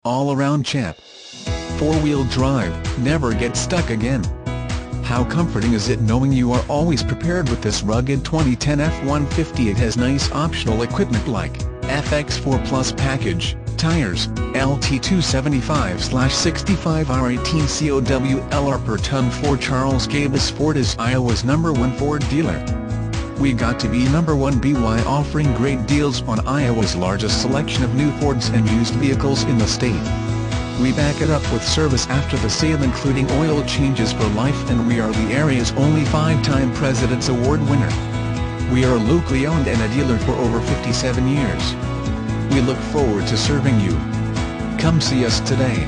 all-around champ. Four-wheel drive, never get stuck again. How comforting is it knowing you are always prepared with this rugged 2010 F-150. It has nice optional equipment like FX4 Plus package, tires, LT275/65 R18 COWLR per ton. Ford. Charles Gabus Ford is Iowa's #1 Ford dealer. We got to be #1 by offering great deals on Iowa's largest selection of new Fords and used vehicles in the state. We back it up with service after the sale, including oil changes for life, and we are the area's only 5-time President's Award winner. We are locally owned and a dealer for over 57 years. We look forward to serving you. Come see us today.